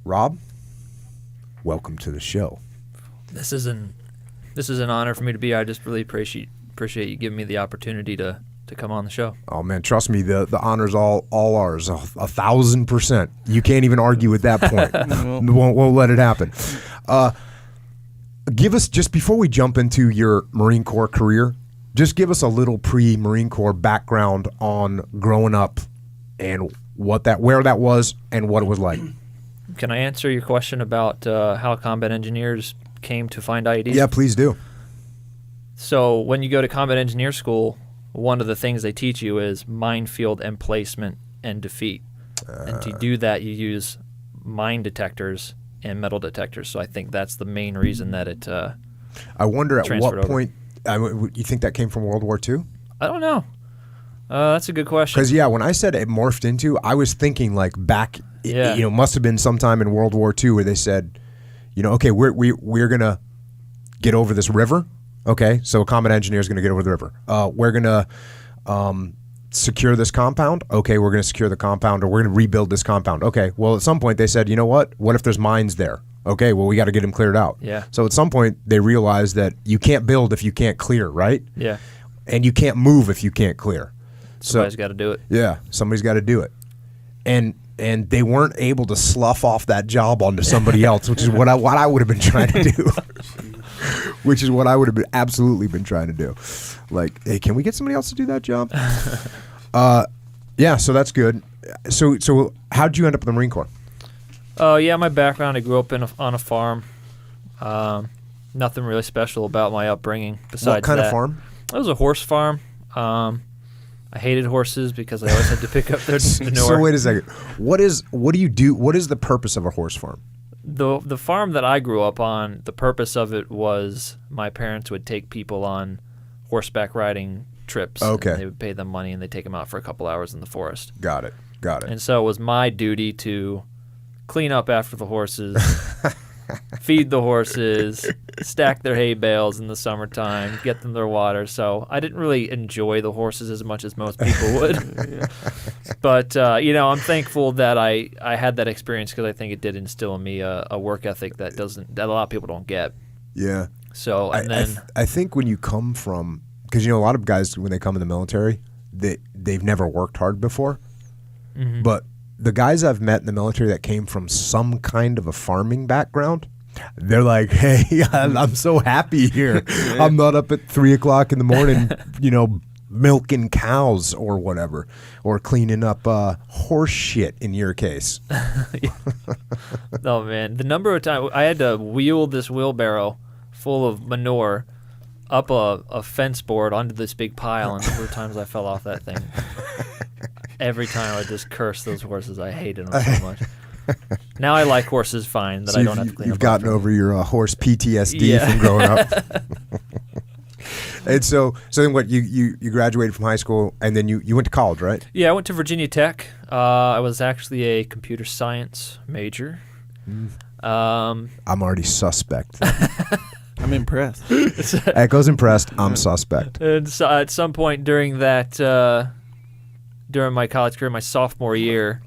Rob, welcome to the show. This is an honor for me to be here. I just really appreciate you giving me the opportunity to come on the show. Oh man, trust me, the honor's all ours, 1,000%. You can't even argue at that point. won't let it happen. Give us, just before we jump into your Marine Corps career, just give us a little pre-Marine Corps background on growing up and where that was and what it was like. Can I answer your question about how combat engineers came to find IEDs? Yeah, please do. So when you go to combat engineer school, one of the things they teach you is minefield emplacement and defeat. And to do that, you use mine detectors and metal detectors. So I think that's the main reason that it I wonder at what over. point, you think that came from World War II? I don't know. That's a good question. Because, when I said it morphed into, I was thinking like back, must have been sometime in World War II where they said, okay, we're going to get over this river. Okay, so a combat engineer is going to get over the river. We're going to secure this compound. Okay, we're going to secure the compound, or we're going to rebuild this compound. Okay, well, at some point they said, you know what? What if there's mines there? Okay, well, we got to get them cleared out. Yeah. So at some point they realized that you can't build if you can't clear, right? Yeah. And you can't move if you can't clear. Somebody's got to do it. Yeah, somebody's got to do it. And they weren't able to slough off that job onto somebody else, which is what I would have been trying to do. Which is what I would have absolutely been trying to do. Like, hey, can we get somebody else to do that job? Yeah, so that's good. So how'd you end up in the Marine Corps? My background, I grew up on a farm. Nothing really special about my upbringing besides that. What kind of farm? It was a horse farm. I hated horses because I always had to pick up their manure. So wait a second. What do you do? What is the purpose of a horse farm? The farm that I grew up on, the purpose of it was my parents would take people on horseback riding trips. Okay. And they would pay them money and they'd take them out for a couple hours in the forest. Got it. And so it was my duty to clean up after the horses, feed the horses, stack their hay bales in the summertime, get them their water. So I didn't really enjoy the horses as much as most people would. But, I'm thankful that I had that experience because I think it did instill in me a work ethic that a lot of people don't get. Yeah. So, I think when you come from, because, a lot of guys, when they come in the military, they've never worked hard before. Mm-hmm. But the guys I've met in the military that came from some kind of a farming background, they're like, hey, I'm so happy here. Yeah. I'm not up at 3 o'clock in the morning, milking cows or whatever, or cleaning up horse shit in your case. Oh, man. The number of times I had to wheel this wheelbarrow full of manure up a fence board onto this big pile, and the number of times I fell off that thing. Every time I just curse those horses. I hated them so much. Now I like horses fine that I don't have to clean up. You've gotten over your horse PTSD from growing up. And so then what, you graduated from high school and then you went to college, right? Yeah, I went to Virginia Tech. I was actually a computer science major. I'm already suspect. I'm impressed. Echo's impressed. I'm suspect. And so at some point during my college career, my sophomore year,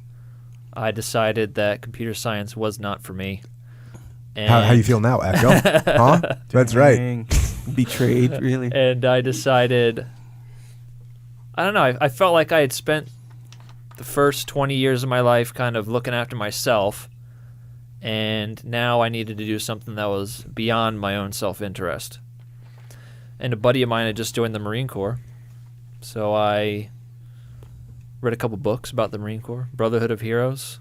I decided that computer science was not for me. And how you feel now, Echo? Huh? That's right. Betrayed, really. And I decided, I don't know, I felt like I had spent the first 20 years of my life kind of looking after myself, and now I needed to do something that was beyond my own self-interest. And a buddy of mine had just joined the Marine Corps, so I read a couple books about the Marine Corps, Brotherhood of Heroes,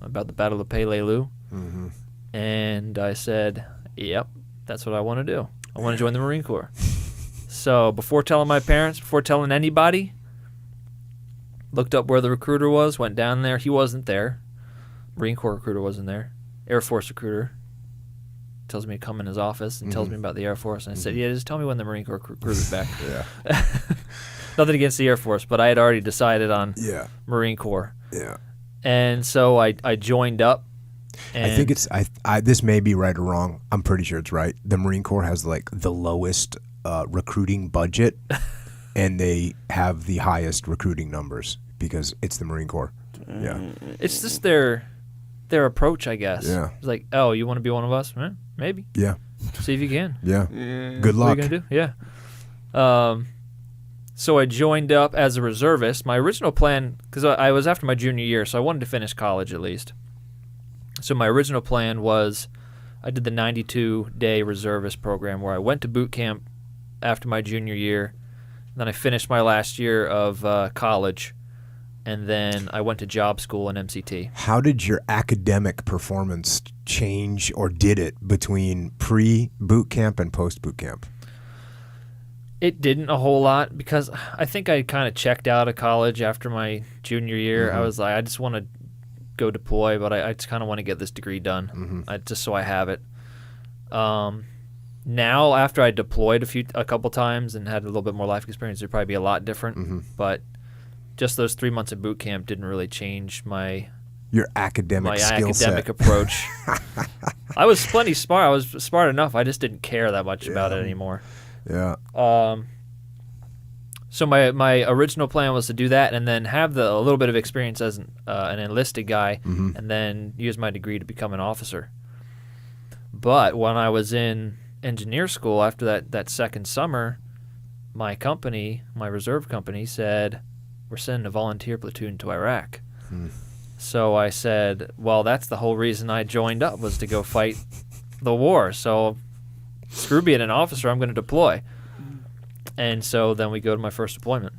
about the Battle of Peleliu, and I said, yep, that's what I want to do. I want to join the Marine Corps. So before telling my parents, before telling anybody, looked up where the recruiter was, went down there. He wasn't there. Marine Corps recruiter wasn't there. Air Force recruiter tells me to come in his office and tells me about the Air Force. And I said, yeah, just tell me when the Marine Corps recruiter's back. Yeah. Nothing against the Air Force, but I had already decided on Marine Corps. Yeah. And so I joined up. I think it's this may be right or wrong. I'm pretty sure it's right. The Marine Corps has like the lowest recruiting budget, and they have the highest recruiting numbers because it's the Marine Corps. Yeah, it's just their their approach, I guess. Yeah. It's like, oh, you want to be one of us? Maybe. Yeah. See if you can. Yeah. Good What luck. are you going to do? Yeah. So I joined up as a reservist. My original plan, because I was after my junior year, so I wanted to finish college at least. So my original plan was I did the 92-day reservist program where I went to boot camp after my junior year. Then I finished my last year of college, and then I went to job school in MCT. How did your academic performance change, or did it, between pre-boot camp and post-boot camp? It didn't a whole lot because I think I kind of checked out of college after my junior year. I was like, I just want to go deploy, but I just kind of want to get this degree done, just so I have it. Now, after I deployed a couple times and had a little bit more life experience, it'd probably be a lot different. But just those 3 months of boot camp didn't really change your academic skill set. Approach. I was plenty smart. I was smart enough. I just didn't care that much about it anymore. Yeah. So my original plan was to do that and then have a little bit of experience as an enlisted guy, and then use my degree to become an officer. But when I was in engineer school after that second summer, my reserve company said, we're sending a volunteer platoon to Iraq. So I said, well, that's the whole reason I joined up, was to go fight the war. So screw being an officer, I'm going to deploy. And so then we go to my first deployment.